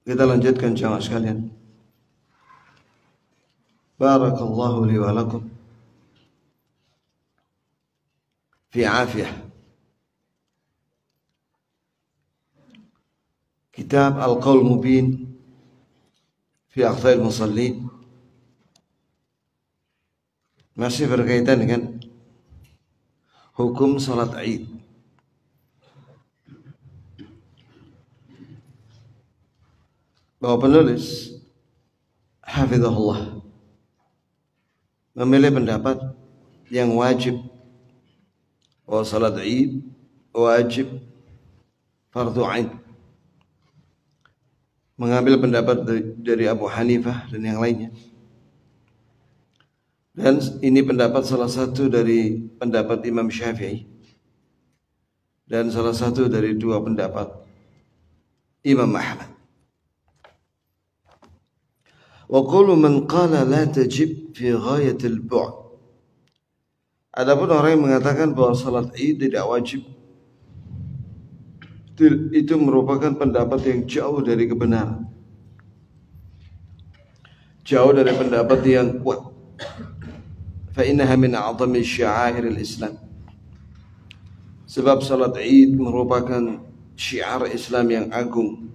Kita lanjutkan jamaah sekalian. Barakallahu li wa lakum fi afiyah. Kitab Al-Qaul Mubin fi Akhta'il Musallin. Masih berkaitan dengan hukum salat Id. Bahwa penulis hafizahullah memilih pendapat yang wajib bahwa salat Id wajib fardu ain. Mengambil pendapat dari Abu Hanifah dan yang lainnya. Dan ini pendapat salah satu dari pendapat Imam Syafi'i dan salah satu dari dua pendapat Imam Ahmad. Wa qulu man qala la tajib fi ghayatil bu'd. Adapun orang yang mengatakan bahwa salat Id tidak wajib, itu merupakan pendapat yang jauh dari kebenaran, jauh dari pendapat yang kuat. Fa innaha min a'zami syi'airil Islam. Sebab salat Id merupakan syiar Islam yang agung.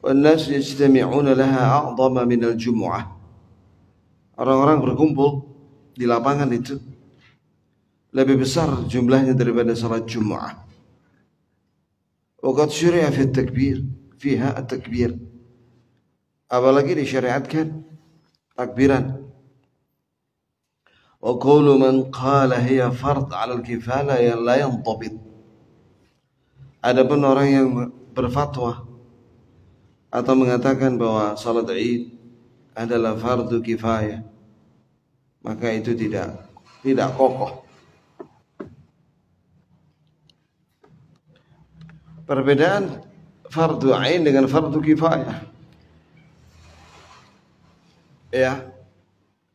Wan-nas yajtami'una laha a'zama min al-jumu'ah. Orang-orang berkumpul di lapangan itu lebih besar jumlahnya daripada salat Jumat. Waqad syuri'a fi at-takbir, fiha at-takbir. Apalagi disyariatkan takbiran. Wa qawlu man qala hiya fard 'ala al-kifaya la yantabit. Adapun orang yang berfatwa atau mengatakan bahwa salat Id adalah fardu kifayah, maka itu tidak kokoh. Perbedaan fardu ain dengan fardu kifayah. Ya,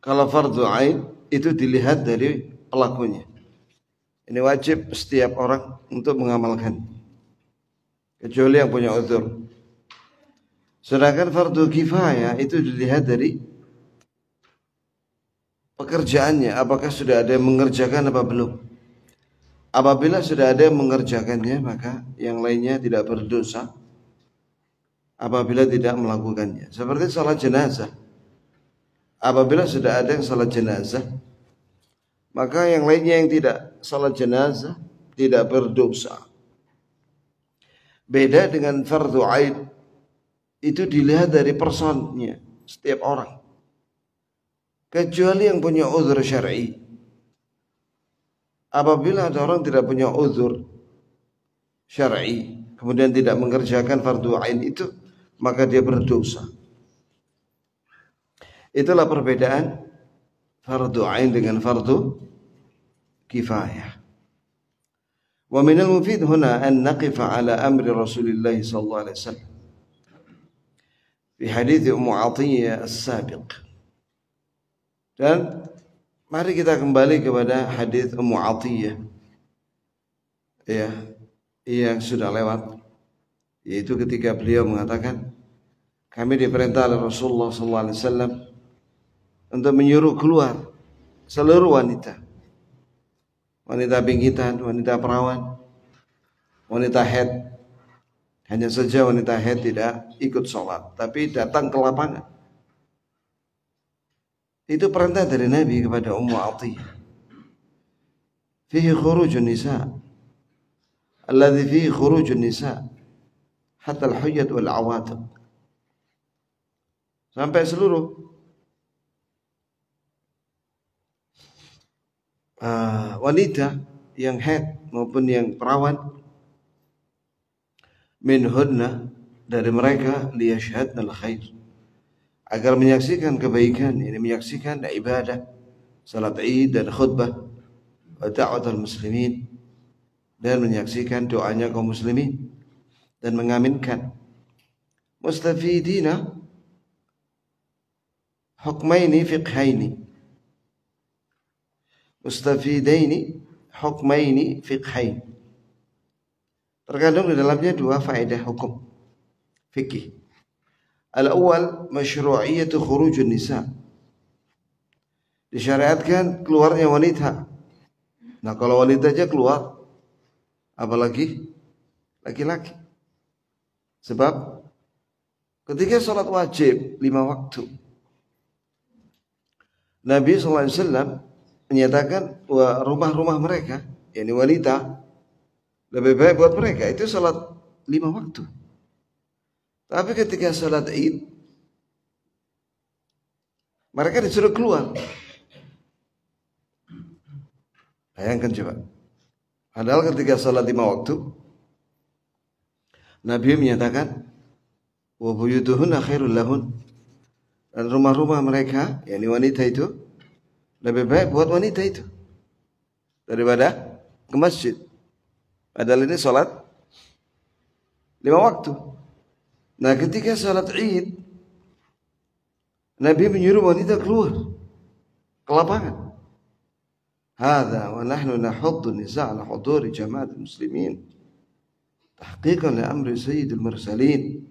kalau fardu ain itu dilihat dari pelakunya. Ini wajib setiap orang untuk mengamalkan, kecuali yang punya uzur. Sedangkan fardu kifayah itu dilihat dari pekerjaannya, apakah sudah ada yang mengerjakan apa belum. Apabila sudah ada yang mengerjakannya, maka yang lainnya tidak berdosa apabila tidak melakukannya. Seperti salat jenazah. Apabila sudah ada yang salat jenazah, maka yang lainnya yang tidak salat jenazah tidak berdosa. Beda dengan fardu ain, itu dilihat dari personnya setiap orang, kecuali yang punya uzur syar'i. Apabila ada orang tidak punya uzur syar'i kemudian tidak mengerjakan fardu ain itu, maka dia berdosa. Itulah perbedaan fardu ain dengan fardu kifayah. Wa minal mufid huna an naqifa ala amri Rasulillah sallallahu alaihi wasallam fi hadits Ummu Athiyyah as-sabiq. Dan mari kita kembali kepada hadits Ummu Athiyyah, ya, yang sudah lewat, yaitu ketika beliau mengatakan, kami diperintah oleh Rasulullah sallallahu alaihi wasallam untuk menyuruh keluar seluruh wanita, wanita bingkitan, wanita perawan, wanita haid. Hanya saja wanita haid tidak ikut sholat, tapi datang ke lapangan. Itu perintah dari Nabi kepada Ummu Athiyyah. Fihi khurujun nisa, alladhi fihi khurujun nisa, hatta al-huyyat wal-awatiq. Sampai seluruh wanita yang haid maupun yang perawan, minhunna, dari mereka, liyashhadna al-khair, agar menyaksikan kebaikan, ini menyaksikan ibadah salat Id dan khutbah, wa da'watul muslimin, dan menyaksikan doanya kaum muslimin dan mengaminkan. Mustafidina hukmaini fiqhaini, mustafidaini hukmaini fiqhain. Terkandung di dalamnya dua faedah hukum fikih. Al-awwal masyru'iyyatu khurujun nisa. Disyariatkan keluarnya wanita. Nah, kalau wanita aja keluar, apalagi laki-laki. Sebab ketika sholat wajib 5 waktu, Nabi SAW menyatakan rumah-rumah mereka, yakni wanita, lebih baik buat mereka itu sholat 5 waktu. Tapi ketika sholat Id, mereka disuruh keluar. Bayangkan coba. Padahal ketika sholat 5 waktu, Nabi menyatakan, wa buyutuhunna khairul lahun. Dan rumah-rumah mereka, yakni wanita itu, lebih baik buat wanita itu daripada ke masjid. Padahal ini sholat 5 waktu. Nah, ketika sholat Id, Nabi menyuruh wanita keluar ke lapangan. Hadza wa nahnu nahuddu nisa' ala huduri jama'at muslimin tahqiqan li amri sayyidil mursalin.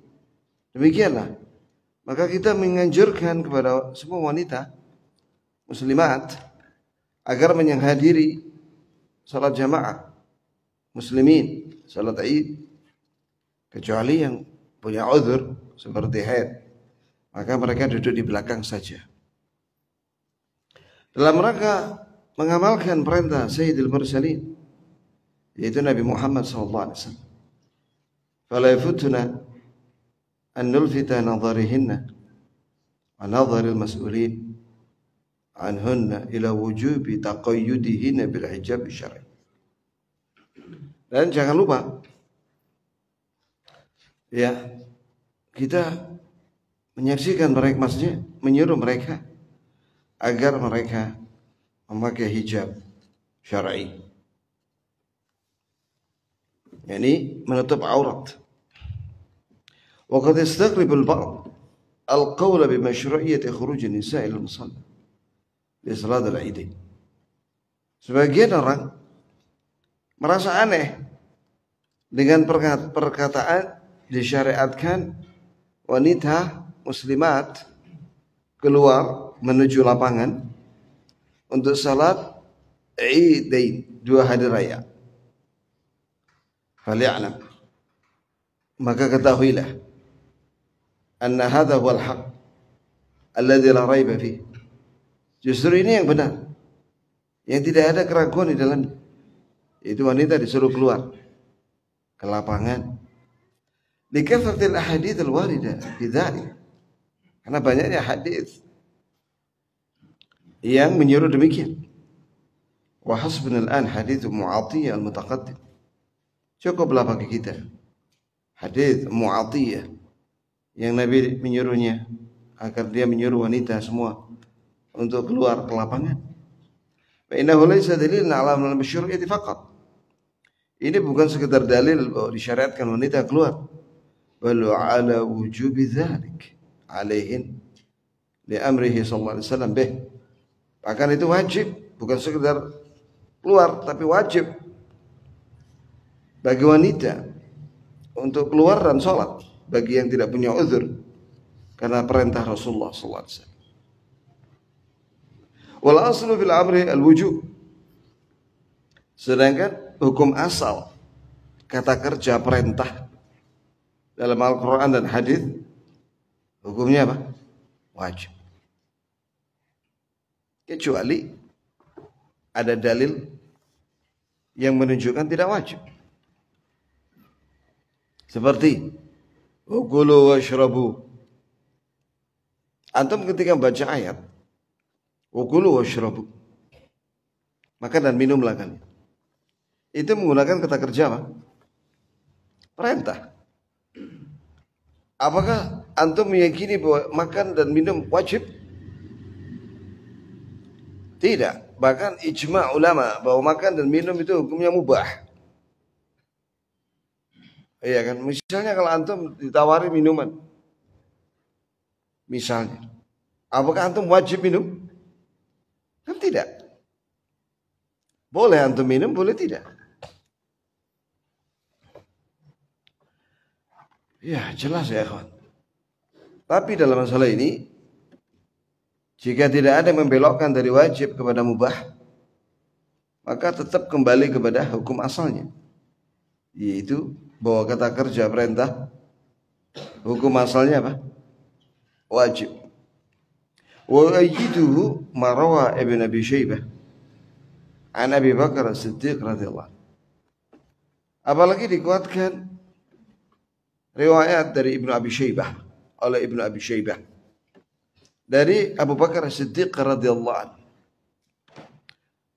Demikianlah. Maka kita menganjurkan kepada semua wanita muslimat agar menghadiri salat jamaah muslimin, salat Id, kecuali yang punya uzur seperti haid, maka mereka duduk di belakang saja. Dalam rangka mengamalkan perintah Sayyidil Mursalin, yaitu Nabi Muhammad SAW. Fala yafutuna an nulfita nadharihinna wa nadharil mas'ulin anhunna ila wujubi taqayyudihinna bil hijab syar'i. Dan jangan lupa, ya, kita menyaksikan mereka, maksudnya menyuruh mereka agar mereka memakai hijab syar'i, yakni menutup aurat. Wa qad yastaghrib al-ba'd al-qawl bi mashru'iyyati khuruj an-nisa' ila al-musalla li salat al-'Id. Sebagian orang merasa aneh dengan perkataan disyariatkan wanita muslimat keluar menuju lapangan untuk salat Idain, 2 hari raya. Fali'lam, maka ketahuilah, anna hadha huwal haq alladhi la raiba fihi. Justru ini yang benar, yang tidak ada keraguan di dalamnya. Itu wanita disuruh keluar ke lapangan. Likathril ahadits al-warida fi dzalik. Karena banyaknya hadis yang menyuruh demikian. Wa hasbuna al-an hadits Mu'athiyah al-mutaqaddim. Cukuplah bagi kita hadis Mu'athiyah yang Nabi menyuruhnya agar dia menyuruh wanita semua untuk keluar ke lapangan. Fa innahu laysa dalilan 'ala al-masyru'iyyati faqat. Ini bukan sekedar dalil bahwa disyariatkan wanita keluar, bal 'ala wujubi dzalik 'alaihin li amrihi sallallahu alaihi wasallam bih. Bahkan itu wajib, bukan sekedar keluar, tapi wajib bagi wanita untuk keluar dan sholat bagi yang tidak punya uzur, karena perintah Rasulullah sallallahu alaihi wasallam. Wal aslu fil amri al wujub. Sedangkan hukum asal kata kerja perintah dalam Al-Quran dan hadis hukumnya apa? Wajib. Kecuali ada dalil yang menunjukkan tidak wajib. Seperti ukulu washrabu. Antum ketika baca ayat ukulu washrabu, makan dan minumlah kalian, itu menggunakan kata kerja apa? Perintah. Apakah antum meyakini bahwa makan dan minum wajib? Tidak. Bahkan ijma' ulama bahwa makan dan minum itu hukumnya mubah. Iya kan? Misalnya kalau antum ditawari minuman, misalnya, apakah antum wajib minum? Kan tidak. Boleh antum minum, boleh tidak. Ya, jelas ya, kawan. Tapi dalam masalah ini, jika tidak ada yang membelokkan dari wajib kepada mubah, maka tetap kembali kepada hukum asalnya, yaitu bahwa kata kerja perintah, hukum asalnya apa? Wajib. Wa ayyiduhu ma rawa Ibn Abi Syaibah an Abi Bakar As-Siddiq radhiyallahu anhu. Apalagi dikuatkan riwayat dari Ibnu Abi Syaibah, oleh Ibnu Abi Syaibah dari Abu Bakar As-Siddiq radhiyallahu anhu.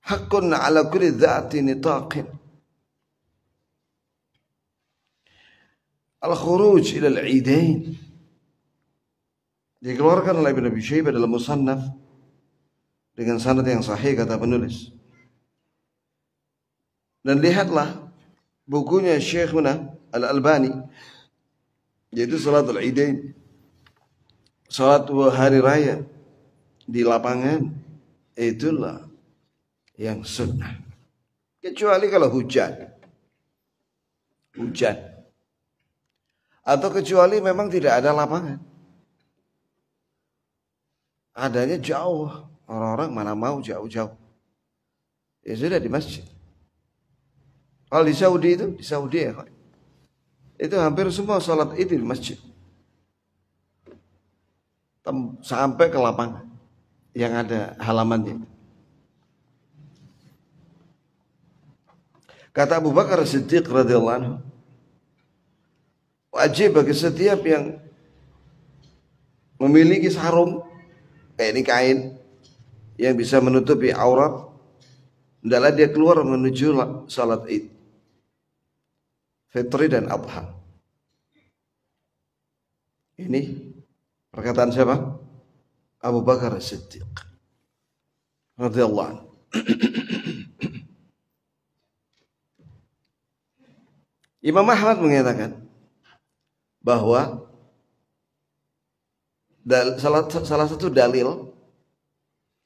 Haqqun 'ala kulli dzati nitaqin al-khuruj ila al-'idain. Dikeluarkan oleh Ibnu Abi Syaibah dalam Musannaf dengan sanad yang sahih kata penulis. Dan lihatlah bukunya Syekhuna Al-Albani, yaitu Salatul Idain, salat hari raya di lapangan, itulah yang sunnah. Kecuali kalau hujan atau kecuali memang tidak ada lapangan, adanya jauh, orang-orang mana mau jauh-jauh, ya sudah di masjid. Kalau di Saudi ya, itu hampir semua salat Id di masjid, sampai ke lapangan yang ada halamannya. Kata Abu Bakar Siddiq radhiyallahu anhu, wajib bagi setiap yang memiliki sarung, kayak ini kain yang bisa menutupi aurat, hendaklah dia keluar menuju salat Id, Fitri dan Adha. Ini perkataan siapa? Abu Bakar As-Siddiq radhiyallahu anhu. Imam Ahmad mengatakan bahwa salah satu dalil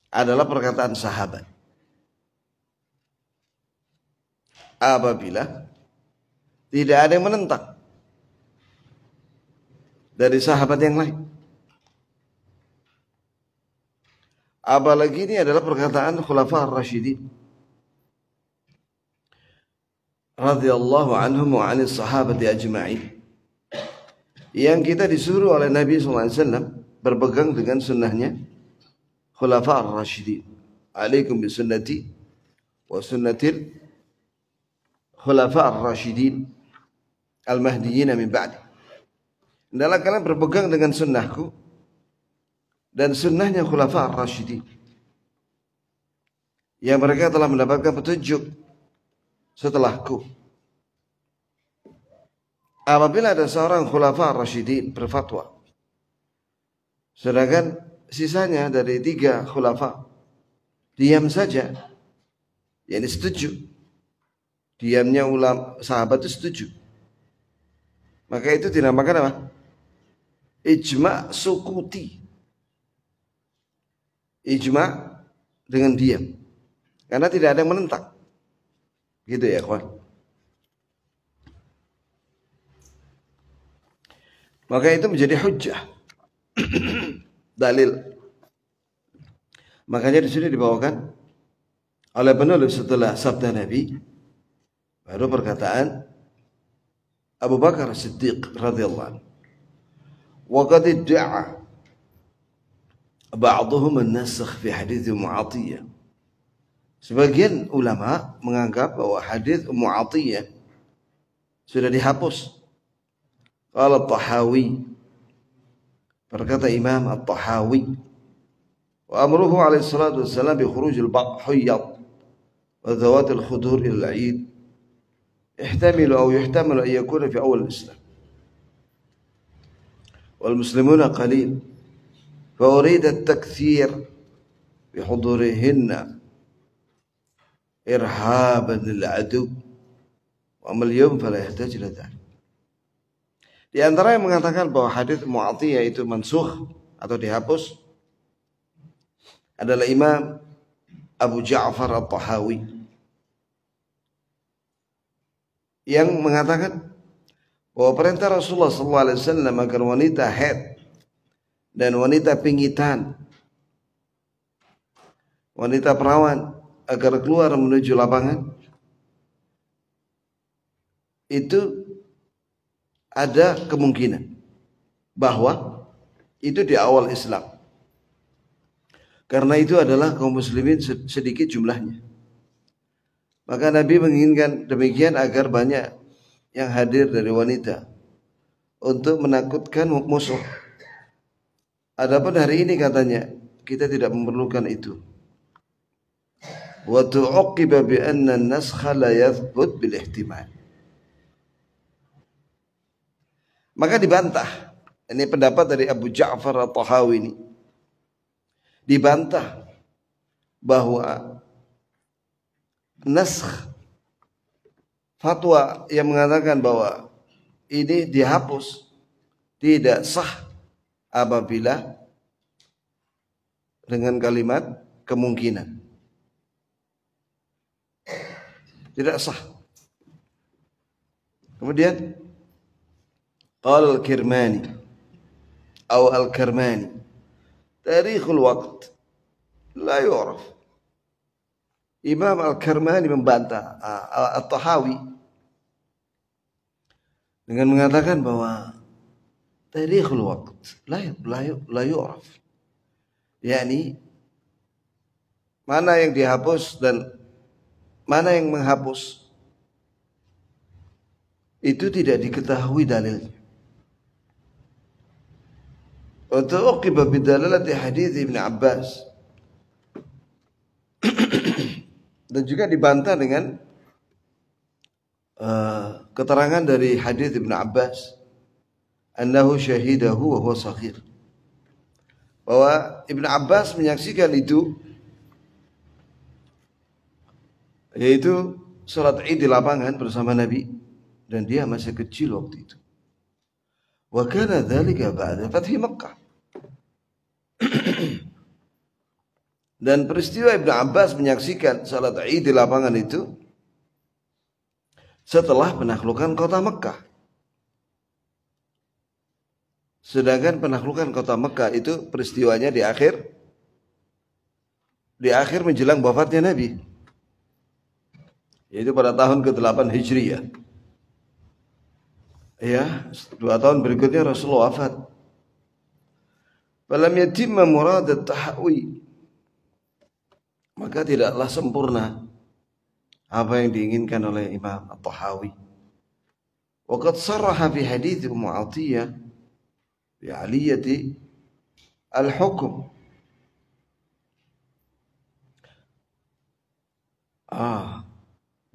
adalah perkataan sahabat. Apabila tidak ada yang menentang dari sahabat yang lain. Apalagi ini adalah perkataan Khulafa Ar-Rasyidin radhiyallahu anhum wa 'anis sahabati ajma'in, yang kita disuruh oleh Nabi SAW berpegang dengan sunnahnya Khulafa Ar-Rasyidin. Alaikum bisunnati wa sunnatil Khulafa Ar-Rasyidin Al-Mahdiyyin min ba'di. Hendaklah kalian berpegang dengan sunnahku dan sunnahnya Khulafa Ar-Rasyidin yang mereka telah mendapatkan petunjuk setelahku. Apabila ada seorang Khulafa Ar-Rasyidin berfatwa, sedangkan sisanya dari 3 khulafa diam saja, yakni setuju, diamnya ulama sahabat itu setuju, maka itu dinamakan apa? Ijma' sukuti. Ijma' dengan diam, karena tidak ada yang menentang. Gitu ya, kawan. Maka itu menjadi hujjah, dalil. Makanya di sini dibawakan oleh penulis setelah sabda Nabi, baru perkataan Abu Bakar Siddiq radhiyallahu anhu. Wa qad idda'a ba'dhum an-nasakh fi hadits Mu'athiyah. Sebagian ulama menganggap bahwa hadis Ummu Athiyyah sudah dihapus. Qala At-Tahawi, berkata Imam At-Tahawi, wa amruhu alaihi salatu wassalam bi khuruj al-Huyyad wa dhawat al-khudur ila al-Eid يحتمل أو يحتمل أن يكون في أول الإسلام والمسلمون قليل فأريد التكثير بحضورهن إرهابا للعدو وأما اليوم فلا يحتاج إلى ذلك. Di antara yang mengatakan bahwa hadis Mu'athiyah itu mansukh atau dihapus adalah Imam Abu Ja'far At-Tahawi, yang mengatakan bahwa perintah Rasulullah SAW agar wanita haid dan wanita pingitan, wanita perawan agar keluar menuju lapangan, itu ada kemungkinan bahwa itu di awal Islam. Karena itu adalah kaum muslimin sedikit jumlahnya. Maka Nabi menginginkan demikian agar banyak yang hadir dari wanita untuk menakutkan musuh. Adapun hari ini katanya kita tidak memerlukan itu. Wa tu'aqiba bi anna an-naskha la yathbut bil ihtimal. Maka dibantah. Ini pendapat dari Abu Ja'far At-Tahawi ini. Dibantah bahwa naskh, fatwa yang mengatakan bahwa ini dihapus tidak sah apabila dengan kalimat kemungkinan. Tidak sah. Kemudian qala al-Kirmani atau al-Karmani, tarikhul waqt la yu'raf. Imam Al-Karmani membantah At-Tahawi dengan mengatakan bahwa tarikhul waqt la yu'raf. yakni mana yang dihapus dan mana yang menghapus itu tidak diketahui dalilnya. Wa tuqiba bidalalati hadits Ibnu Abbas, dan juga dibantah dengan keterangan dari hadits Ibnu Abbas annahu syahidahu wa huwa saghir, bahwa Ibnu Abbas menyaksikan itu, yaitu salat Id di lapangan bersama Nabi dan dia masih kecil waktu itu. Wa kana dzalika ba'da fathi Makkah. Dan peristiwa Ibnu Abbas menyaksikan salat Id di lapangan itu setelah penaklukan kota Mekah. Sedangkan penaklukan kota Mekah itu peristiwanya di akhir menjelang wafatnya Nabi, yaitu pada tahun ke-8 Hijriyah. Ya, 2 tahun berikutnya Rasulullah wafat. Falam yatimma murad at-tahwi, maka tidaklah sempurna apa yang diinginkan oleh Imam At-Tahawi. Wa qad sarraha fi hadits Ummu Athiyyah bi 'aliyati al-hukm.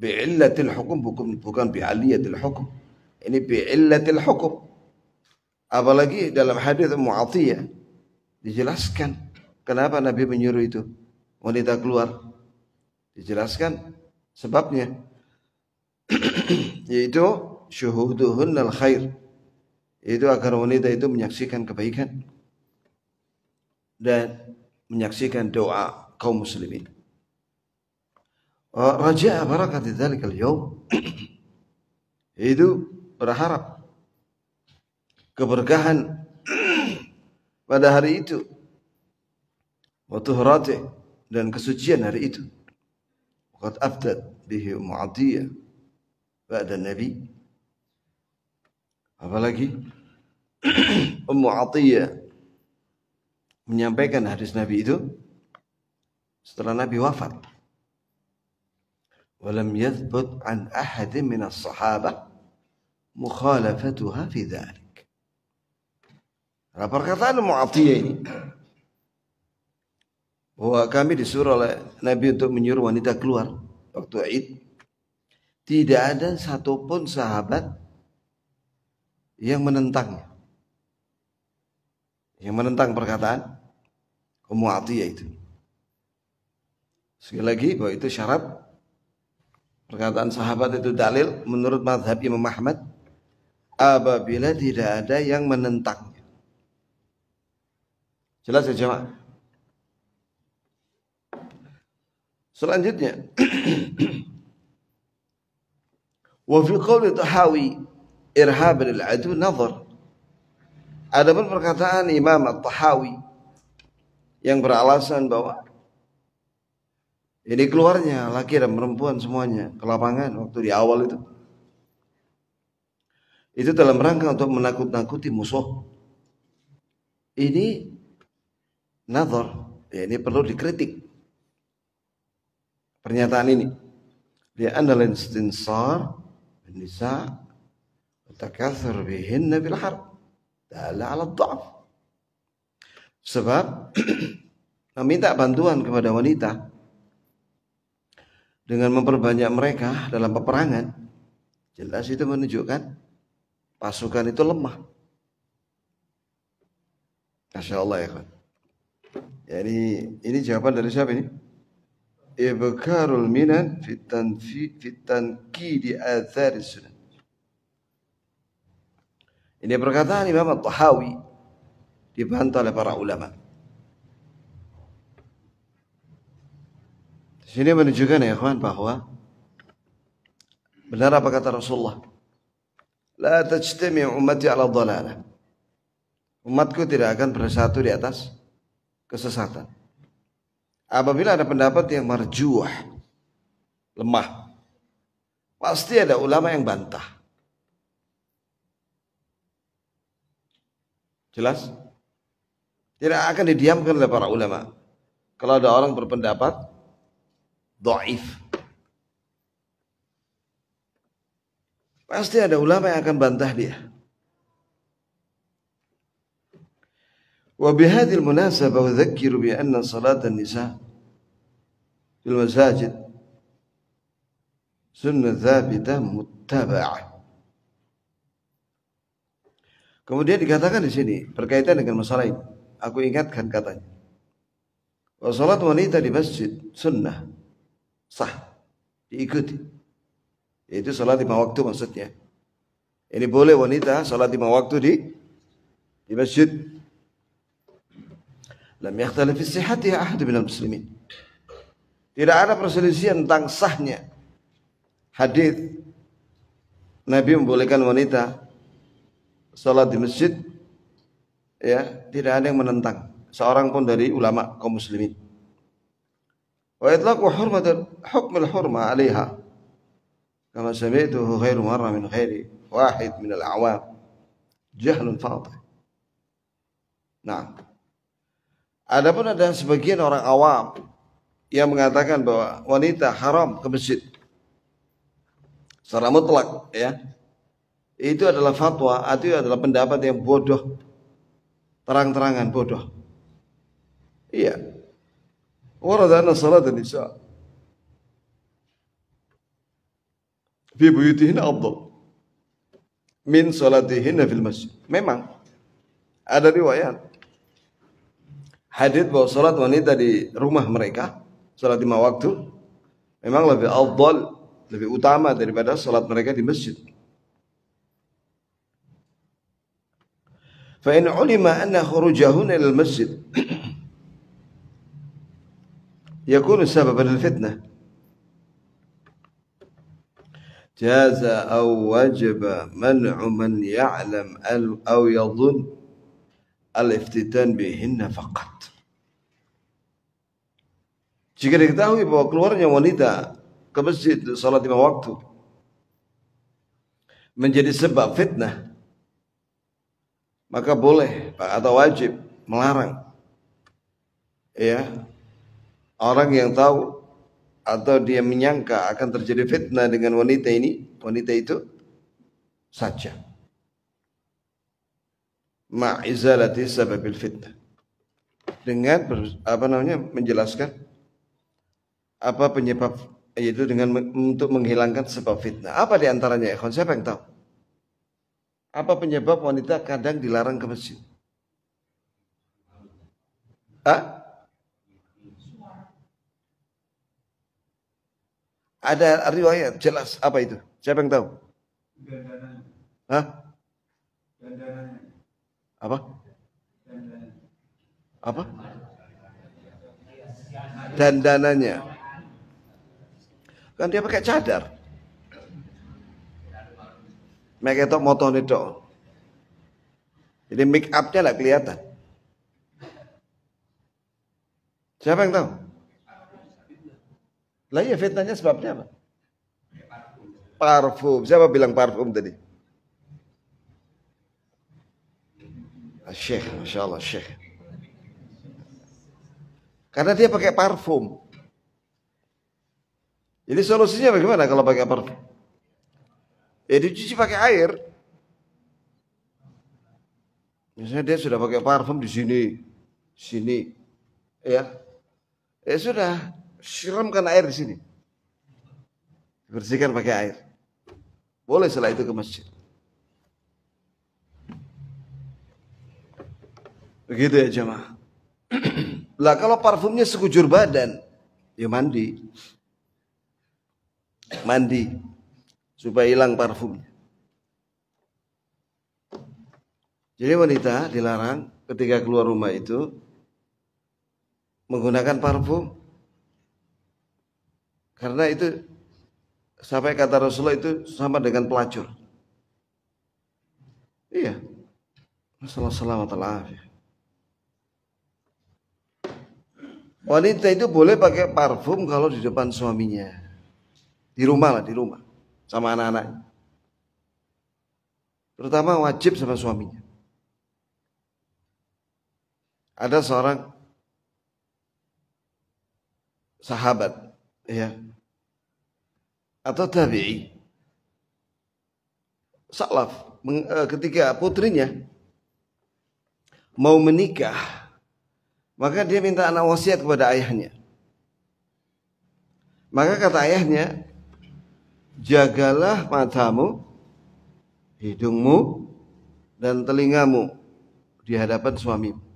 Bi'illatil hukum, bukan bi'aliyatil hukum. Ini bi'illatil hukum. Apalagi dalam hadis Ummu Athiyyah dijelaskan kenapa Nabi menyuruh itu wanita keluar. Dijelaskan sebabnya, yaitu syuhuduhunnal khair, yaitu agar wanita itu menyaksikan kebaikan dan menyaksikan doa kaum muslimin. Raja barakat dzalikal yaum, itu berharap keberkahan pada hari itu, wa tuhrati, dan kesucian hari itu. Qad aftat bihi Ummu Athiyyah ba'da Nabi. Apalagi Ummu Athiyyah menyampaikan hadis Nabi itu setelah Nabi wafat. Walam yathbut an ahadin minas sahabah mukhalafatuha fi dzalik. Perkataan Ummu Athiyyah ini, bahwa kami disuruh oleh Nabi untuk menyuruh wanita keluar waktu Id, tidak ada satupun sahabat yang menentangnya, yang menentang perkataan Ummu Athiyyah itu. Sekali lagi bahwa itu syarat. Perkataan sahabat itu dalil menurut mazhab Imam Ahmad apabila tidak ada yang menentangnya. Jelas ya jemaah? Selanjutnya, wa fi qouli Tahawi irhab lil adu nazar. Adapun perkataan Imam At-Tahawi yang beralasan bahwa ini keluarnya laki dan perempuan semuanya ke lapangan waktu di awal itu dalam rangka untuk menakut-nakuti musuh. Ini nazar, ya, ini perlu dikritik pernyataan ini. Dia andal istinsar nisa takatsur bihinna bil harb dalla ala dha'f. Sebab meminta bantuan kepada wanita dengan memperbanyak mereka dalam peperangan, jelas itu menunjukkan pasukan itu lemah. Masya Allah ya kan. Jadi ini jawaban dari siapa ini? Ibkarul minan fit tankidi athar sunan. Ini perkataan Imam At-Tahawi dibantah oleh para ulama. Di sini menunjukkan ya kawan bahwa benar apa kata Rasulullah, la tajtami ummati ala dhalalah. Umatku tidak akan bersatu di atas kesesatan. Apabila ada pendapat yang marjuh, lemah, pasti ada ulama yang bantah. Jelas? Tidak akan didiamkan oleh para ulama. Kalau ada orang berpendapat dhaif, pasti ada ulama yang akan bantah dia. وبهذه المناسبة أذكر بأن صلاة النساء في المساجد سنة ثابتة متبعة. Kemudian dikatakan di sini berkaitan dengan masalah ini. Aku ingatkan katanya, bahwa salat wanita di masjid sunnah, sah, diikuti. Itu salat 5 waktu maksudnya. Ini boleh wanita salat 5 waktu di masjid. Lam yakhtalif fi sihhatiha ahad minal muslimin. Tidak ada perselisihan tentang sahnya hadis Nabi membolehkan wanita salat di masjid, ya, tidak ada yang menentang seorang pun dari ulama kaum muslimin. Wa itlaqu hurmatul hukm al-hurma 'alaiha kama sami'tuhu khairu marra min khairi wahid min al-a'wam jahlun fadih. Nah, adapun ada sebagian orang awam yang mengatakan bahwa wanita haram ke masjid secara mutlak, ya, itu adalah fatwa, itu adalah pendapat yang bodoh, terang-terangan bodoh. Iya. Warada anna salat an-nisa fi buyutihinna afdal min salatihinna fil masjid. Memang ada riwayat hadits bahwa salat wanita di rumah mereka, salat 5 waktu, memang lebih afdal, lebih utama daripada salat mereka di masjid. Fa in ulima anna khurujahunna ila al-masjid yakunu sababan al-fitnah jaza aw wajaba man'u man ya'lam aw yadhun al-iftitan bihinna faqat. Jika diketahui bahwa keluarnya wanita ke masjid salat 5 waktu menjadi sebab fitnah, maka boleh atau wajib melarang, ya, orang yang tahu atau dia menyangka akan terjadi fitnah dengan wanita itu saja, ma'izalati sababil fitnah, dengan menjelaskan apa penyebab, yaitu dengan untuk menghilangkan sebab fitnah. Apa di antaranya, ikhwan? Siapa yang tahu? Apa penyebab wanita kadang dilarang ke masjid? Ada riwayat jelas apa itu? Siapa yang tahu? Apa? Apa? Dandanannya. Kan dia pakai cadar. mek ketok motone tok. Jadi make up-nya enggak kelihatan. Siapa yang tahu? Lah ya fitnahnya sebabnya apa? Parfum. Siapa bilang parfum tadi? Syekh, Masya Allah Syekh. Karena dia pakai parfum. Jadi solusinya bagaimana kalau pakai parfum? Ya dicuci pakai air. Misalnya dia sudah pakai parfum di sini, ya sudah siramkan air di sini, bersihkan pakai air. Boleh setelah itu ke masjid. Begitu ya jemaah. Lah kalau parfumnya sekujur badan, ya mandi supaya hilang parfumnya. Jadi wanita dilarang ketika keluar rumah itu menggunakan parfum, karena itu sampai kata Rasulullah itu sama dengan pelacur. Iya. Masalah selamat alafiyah. Wanita itu boleh pakai parfum kalau di depan suaminya. Di rumah sama anak-anaknya. Terutama wajib sama suaminya. Ada seorang sahabat, ya, atau tabi'i, salaf, ketika putrinya mau menikah, maka dia minta anak wasiat kepada ayahnya. Maka kata ayahnya, jagalah matamu, hidungmu, dan telingamu di hadapan suamimu.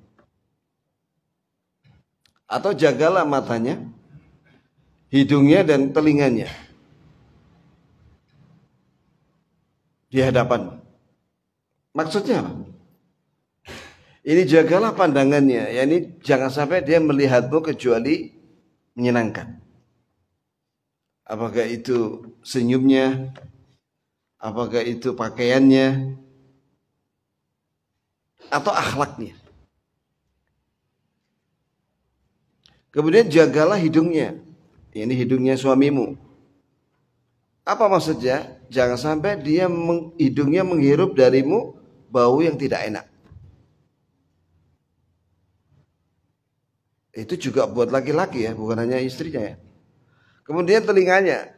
Atau jagalah matanya, hidungnya, dan telinganya di hadapan. Maksudnya apa? Ini jagalah pandangannya, yakni jangan sampai dia melihatmu kecuali menyenangkan. Apakah itu senyumnya, apakah itu pakaiannya, atau akhlaknya. Kemudian jagalah hidungnya, ini hidungnya suamimu. Apa maksudnya? Jangan sampai dia hidungnya menghirup darimu bau yang tidak enak. Itu juga buat laki-laki ya, bukan hanya istrinya ya. Kemudian telinganya,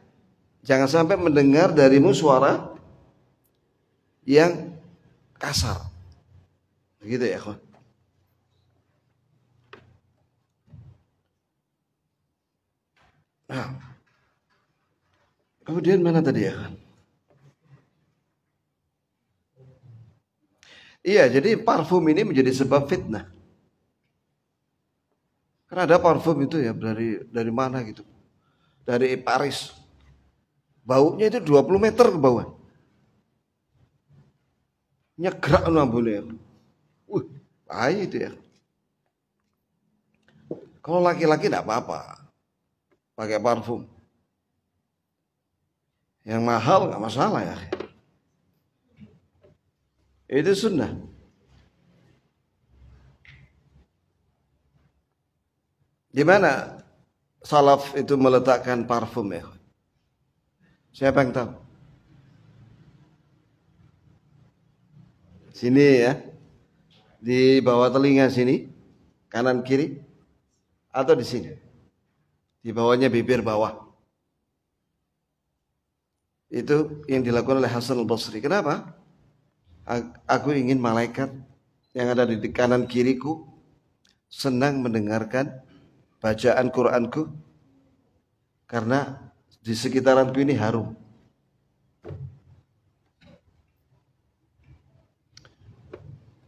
jangan sampai mendengar darimu suara yang kasar. Begitu ya, kawan. Nah, kemudian mana tadi ya, kan? Iya, jadi parfum ini menjadi sebab fitnah. Karena ada parfum itu ya dari mana gitu. Dari Paris. Baunya itu 20 meter ke bawah. Nyegrak nambune. Bahaya itu ya. Kalau laki-laki enggak apa-apa. Pakai parfum. Yang mahal enggak masalah ya. Itu sunnah. Di mana salaf itu meletakkan parfum ya? Siapa yang tahu? Sini ya. Di bawah telinga sini, kanan kiri, atau di sini? Di bawahnya bibir bawah. Itu yang dilakukan oleh Hasan al-Basri. Kenapa? Aku ingin malaikat yang ada di kanan kiriku senang mendengarkan bacaan Qur'anku, karena di sekitaranku ini harum.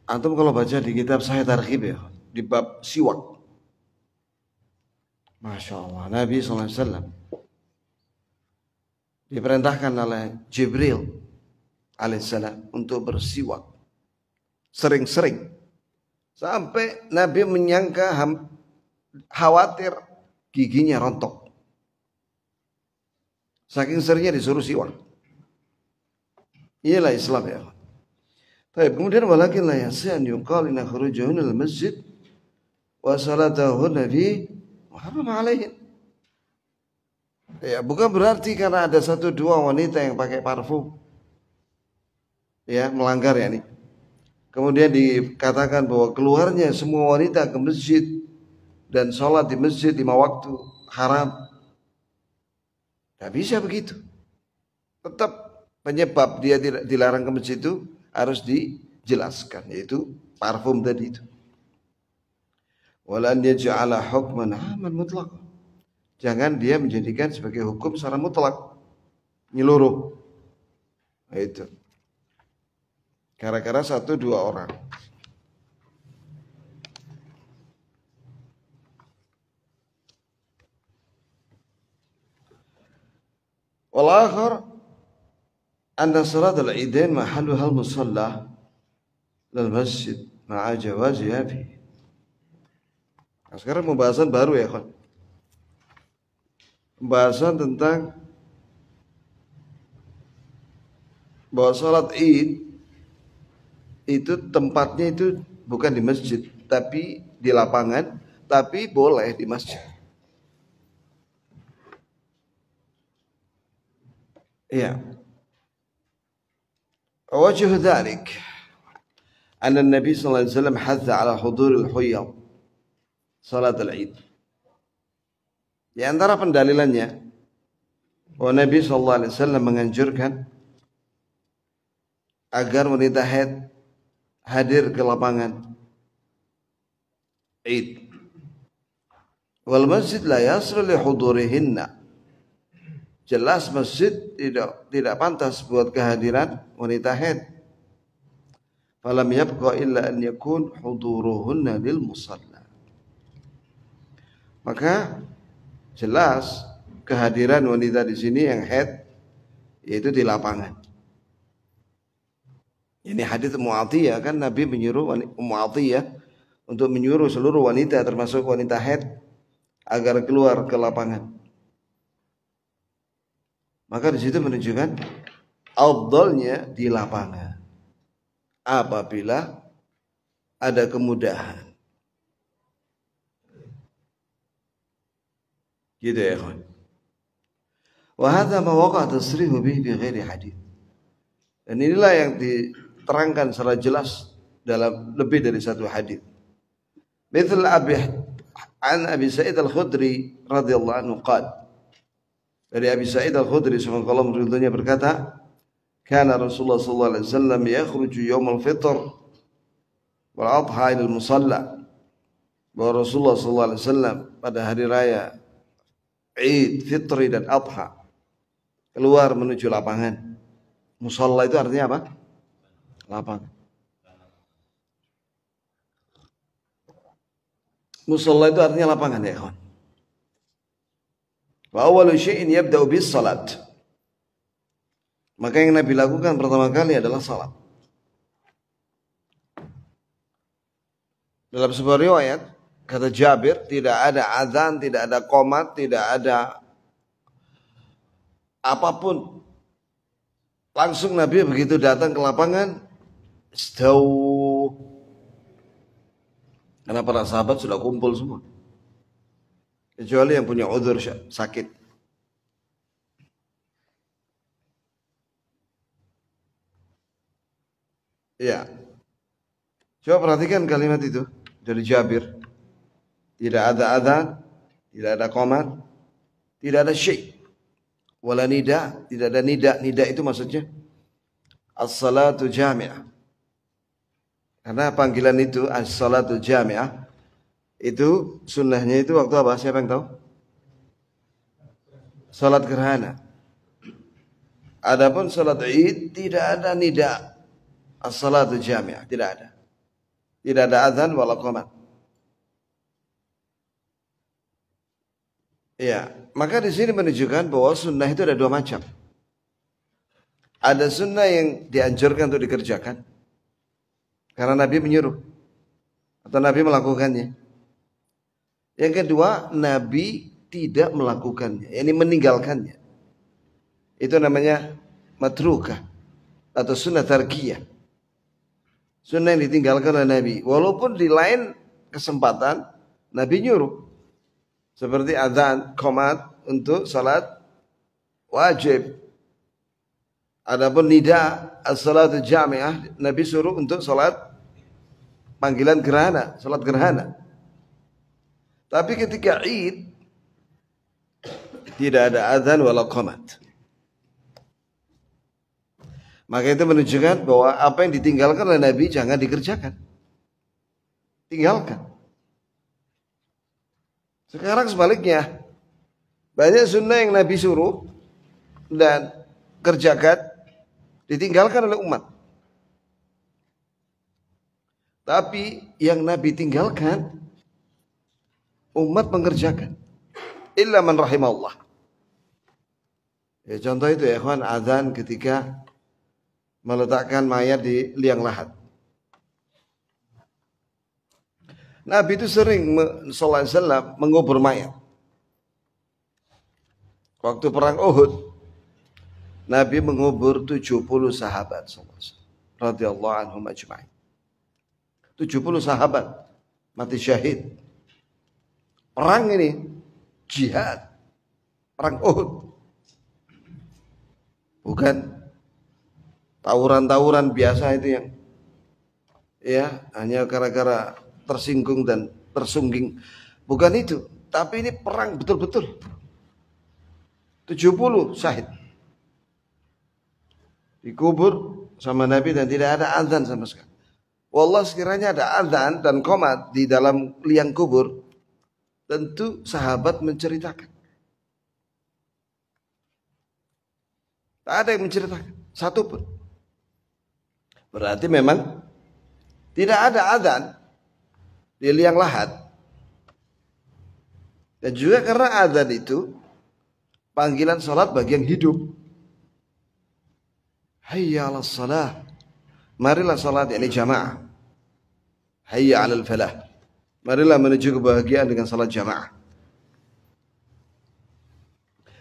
Antum kalau baca di kitab Sahih Targhib ya, di bab siwak, Masya Allah, Nabi SAW diperintahkan oleh Jibril alaihissalam untuk bersiwak sering-sering, sampai Nabi menyangka khawatir giginya rontok, saking seringnya disuruh siwak. Inilah Islam ya. Baik, kemudian walakin la yasih an yuqal inna khurujahun al masjid wa salatahun fi muharram alaihin. Ya, bukan berarti karena ada satu dua wanita yang pakai parfum ya melanggar ya nih. Kemudian dikatakan bahwa keluarnya semua wanita ke masjid dan sholat di masjid 5 waktu haram. Tidak bisa begitu. Tetap penyebab dia tidak dilarang ke masjid itu harus dijelaskan, yaitu parfum tadi itu. Walan yaj'ala hukman aman mutlaq. Jangan dia menjadikan sebagai hukum secara mutlak, nyeluruh. Nah, itu. Gara-gara satu dua orang. Wal akhar anna salat al-idain mahalluha al-musalla lil masjid ma'a jawaziha fi. Nah, sekarang pembahasan baru ya, kan? Pembahasan tentang bahwa salat Id itu tempatnya itu bukan di masjid, tapi di lapangan, tapi boleh di masjid. Iya. Wajh dzalik anna Nabi sallallahu alaihi wasallam hadza ala huduril huyyad salat al-Id. Di antara pendalilannya bahwa Nabi sallallahu alaihi wasallam menganjurkan agar wanita haid hadir ke lapangan Id. Wal masjid la yasru li hudurihinna. Jelas masjid tidak pantas buat kehadiran wanita haid. Falam yabqa illa an yakun huduruhunna lil musalla. Maka jelas kehadiran wanita di sini yang haid yaitu di lapangan. Ini hadits Mu'athiyah, kan Nabi menyuruh Mu'athiyah untuk menyuruh seluruh wanita termasuk wanita haid agar keluar ke lapangan. Maka di situ menunjukkan afdalnya di lapangan apabila ada kemudahan. Gitu ya, kawan. Wa hadza ma waqa'a tasrihu bihi bi ghairi hadits. Dan inilah yang diterangkan secara jelas dalam lebih dari satu hadis. Mithal Abi Sa'id Al-Khudri radhiyallahu anhu qala. Dari Abi Sa'id Al-Khudri semoga Allah meridhoinya berkata, "Kana Rasulullah sallallahu alaihi wasallam yakhruju yaum al-fitr wal adha ila al-musalla." Bahwa Rasulullah sallallahu alaihi wasallam pada hari raya Id, Fitri dan Adha keluar menuju lapangan. Musalla itu artinya apa? Lapangan. Musalla itu artinya lapangan ya kawan. Wa awwalu syai'in yabda'u bis salat. Maka yang Nabi lakukan pertama kali adalah salat. Dalam sebuah riwayat kata Jabir, tidak ada azan, tidak ada qomat, tidak ada apapun. Langsung Nabi begitu datang ke lapangan, istau. Karena para sahabat sudah kumpul semua. Kecuali yang punya udzur sakit. Ya. Coba perhatikan kalimat itu dari Jabir. Tidak ada adzan, tidak ada qomat, tidak ada syai'. Wala nida, tidak ada nida. Nida itu maksudnya as-salatu jami'ah. Karena panggilan itu as-salatu jami'ah itu sunnahnya itu waktu apa? Siapa yang tahu? Salat gerhana. Adapun salat Id tidak ada nida. As-salatu jami'ah, tidak ada. Tidak ada azan wala qomat. Ya, maka di sini menunjukkan bahwa sunnah itu ada dua macam. Ada sunnah yang dianjurkan untuk dikerjakan karena Nabi menyuruh atau Nabi melakukannya. Yang kedua, Nabi tidak melakukannya, yakni meninggalkannya. Itu namanya matrukah atau sunnah tarkiyah. Sunnah yang ditinggalkan oleh Nabi. Walaupun di lain kesempatan Nabi nyuruh. Seperti azan, qomat untuk salat wajib. Adapun nida as-salatu jami'ah, Nabi suruh untuk salat panggilan gerhana, salat gerhana. Tapi ketika Id tidak ada azan wala qomat. Maka itu menunjukkan bahwa apa yang ditinggalkan oleh Nabi jangan dikerjakan. Tinggalkan. Sekarang sebaliknya, banyak sunnah yang Nabi suruh dan kerjakan ditinggalkan oleh umat. Tapi yang Nabi tinggalkan umat mengerjakan. Illa man rahimallah. Ya, contoh itu ya ikhwan, azan ketika meletakkan mayat di liang lahat. Nabi itu sering sallallahu alaihi wasallam mengubur mayat. Waktu perang Uhud, Nabi mengubur 70 sahabat radhiyallahu anhum ajma'in. 70 sahabat mati syahid. Perang ini jihad, perang Uhud. Bukan tawuran-tawuran biasa itu yang ya hanya gara-gara tersinggung dan tersungging. Bukan itu, tapi ini perang betul-betul. 70 syahid dikubur sama Nabi dan tidak ada azan sama sekali. Wallah, sekiranya ada azan dan qomat di dalam liang kubur, tentu sahabat menceritakan. Tak ada yang menceritakan, satu pun. Berarti memang tidak ada azan di liang lahat. Dan juga karena azan itu panggilan salat bagi yang hidup. Hayya 'alas salah. Marilah salat, yakni jamaah. Hayya 'alal falah. Marilah menuju kebahagiaan dengan salat jamaah.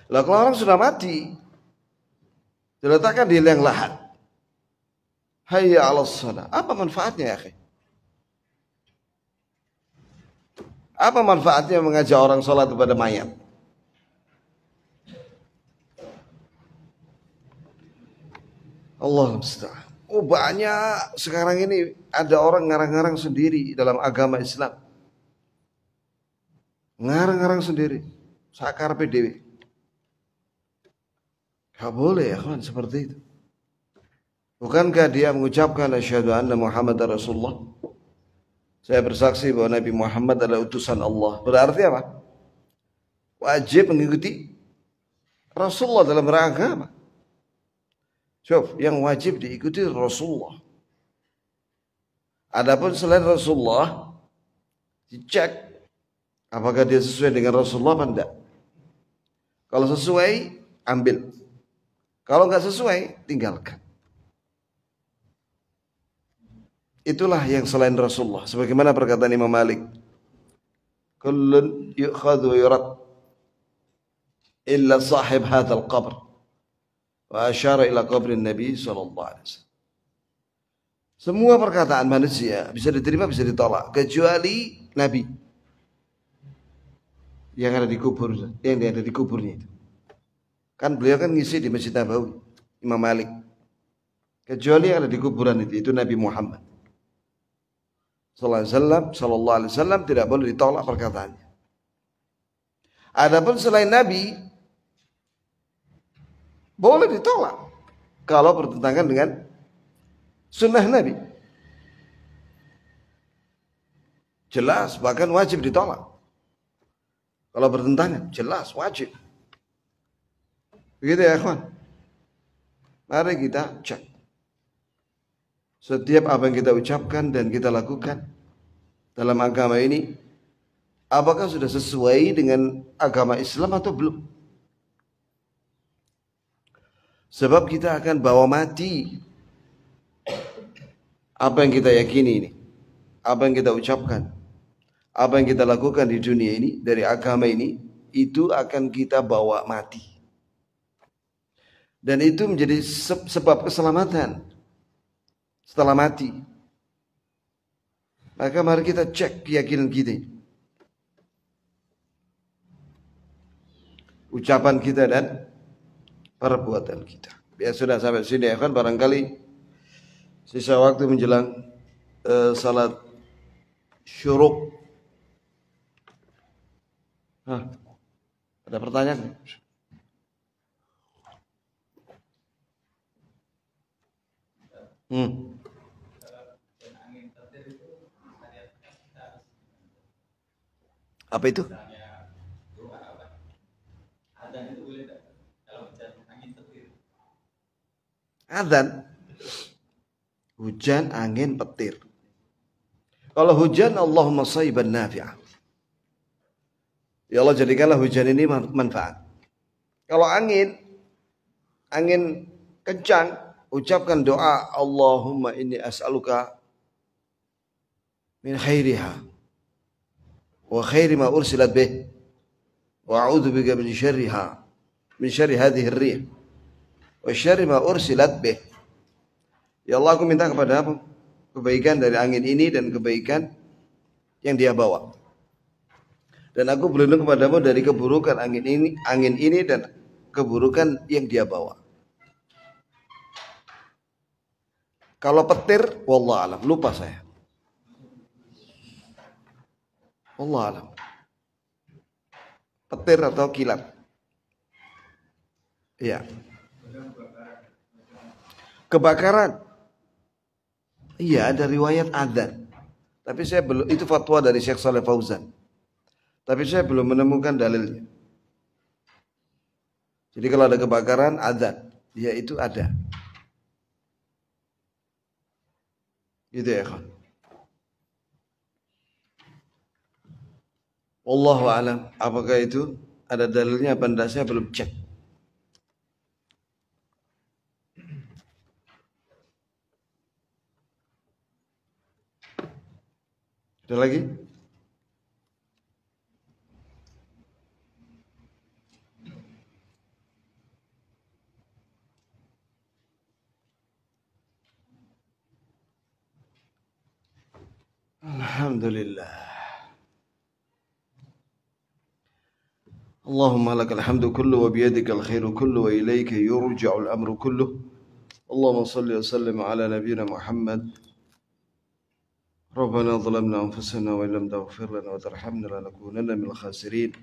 Lah kalau orang sudah mati, diletakkan di liang lahat. Hayya 'alas salah. Apa manfaatnya ya akhi? Apa manfaatnya mengajak orang salat kepada mayat? Allah musta'an. Oh, banyak sekarang ini ada orang ngarang-ngarang sendiri dalam agama Islam. Ngarang-ngarang sendiri. Sakar PDW. Gak boleh ya kawan seperti itu. Bukankah dia mengucapkan asyhadu anna Muhammad Rasulullah? Saya bersaksi bahwa Nabi Muhammad adalah utusan Allah. Berarti apa? Wajib mengikuti Rasulullah dalam beragama. Syuf, yang wajib diikuti Rasulullah. Adapun selain Rasulullah, dicek apakah dia sesuai dengan Rasulullah atau tidak. Kalau sesuai, ambil. Kalau nggak sesuai, tinggalkan. Itulah yang selain Rasulullah. Sebagaimana perkataan Imam Malik. Kullun yu'khadhu yurad illa sahib hadzal qabr. Wa asyara ila qabrin Nabi sallallahu alaihi wasallam. Semua perkataan manusia bisa diterima, bisa ditolak, kecuali Nabi yang ada di kubur, yang ada di kuburnya itu. Kan beliau kan ngisi di Masjid Nabawi, Imam Malik. Kecuali yang ada di kuburan itu Nabi Muhammad sallallahu alaihi wasallam tidak boleh ditolak perkataannya. Adapun selain Nabi boleh ditolak kalau bertentangan dengan sunnah Nabi. Jelas, bahkan wajib ditolak. Kalau bertentangan, jelas wajib. Begitu ya, kawan. Mari kita cek. Setiap apa yang kita ucapkan dan kita lakukan dalam agama ini, apakah sudah sesuai dengan agama Islam atau belum? Sebab kita akan bawa mati apa yang kita yakini ini, apa yang kita ucapkan, apa yang kita lakukan di dunia ini, dari agama ini, itu akan kita bawa mati. Dan itu menjadi sebab keselamatan setelah mati. Maka mari kita cek keyakinan kita, ucapan kita dan perbuatan kita. Ya sudah sampai sini ya kan, barangkali sisa waktu menjelang salat syuruk. Ada pertanyaan? Apa itu? Adzan, hujan, angin, petir. Kalau hujan, Allahumma shayban nafi'ah. Ya Allah, jadikanlah hujan ini manfaat. Kalau angin kencang, ucapkan doa, Allahumma inni as'aluka min khairiha wa khairi ma ursilat bih wa a'udzu bika min syarriha, min syarri hadhihi ar-rih wa syarri ma ursilat bih. Ya Allah, aku minta kepadamu kebaikan dari angin ini dan kebaikan yang dia bawa. Dan aku berlindung kepadamu dari keburukan angin ini dan keburukan yang dia bawa. Kalau petir, wallah alam, lupa saya. Wallah alam. Petir atau kilat. Iya. Kebakaran. Iya, ada riwayat adzan. Tapi saya belum, itu fatwa dari Syekh Shalih Fauzan. Tapi saya belum menemukan dalilnya. Jadi kalau ada kebakaran, adzan, ya itu ada. Gitu ya kan. Wallahu a'lam. Apakah itu ada dalilnya apa enggak, saya belum cek. Ada lagi? Alhamdulillah. Allahumma lakal hamdu kullu wa biyadikal khairu kullu wa ilayka yurja'ul amru kullu. Allahumma salli wa sallim ala nabiyyina Muhammad. Rabbana zalamna anfusana wa illam taghfir lana wa tarhamna lanakunanna minal khasirin.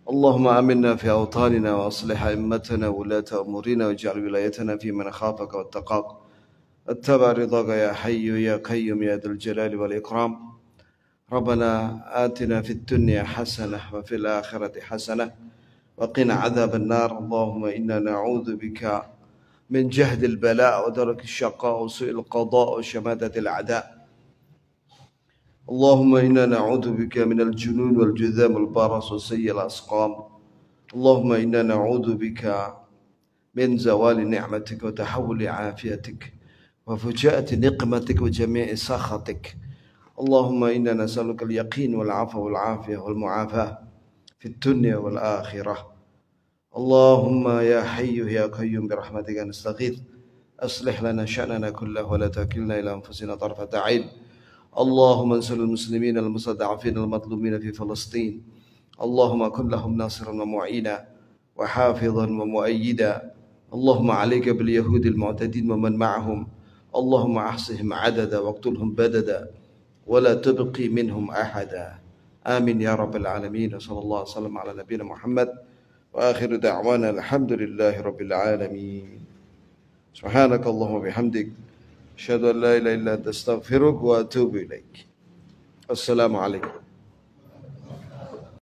Allahumma aminna fi awtanina wa aslih a'immatana wa ulata umurina waj'al wilayatana fi man khafaka wattaqaka. اتبع رضاك يا حي يا قيوم يا ذا الجلال والإكرام. ربنا آتنا في الدنيا حسنة وفي الآخرة حسنة وقنا عذاب النار. اللهم إنا نعوذ بك من جهد البلاء ودرك الشقاء وسوء القضاء وشماتة الأعداء. اللهم إنا نعوذ بك من الجنون والجذام والبرص وسيء الأسقام. اللهم إنا نعوذ بك من زوال نعمتك وتحول عافيتك وفجاءة نقمتك وجميع سخطك. اللهم إنا نسألك اليقين والعفو والعافية والمعافاة في الدنيا والآخرة. اللهم يا حي يا قيوم برحمتك نستغيث أصلح لنا شأننا كله ولا تكلنا إلى أنفسنا طرفة عين. اللهم انصر المسلمين المستضعفين المظلومين في فلسطين. اللهم كن لهم ناصرا ومعينا وحافظا ومؤيدا. اللهم عليك باليهود المعتدين ومن معهم. اللهم احصهم عددا واقتلهم بددا ولا تبقي منهم أحدا. آمين يا رب العالمين. وصلى الله وسلم على نبينا محمد وآخر دعوانا الحمد لله رب العالمين. سبحانك اللهم وبحمدك أشهد أن لا إله إلا أنت أستغفرك وأتوب إليك. السلام عليكم.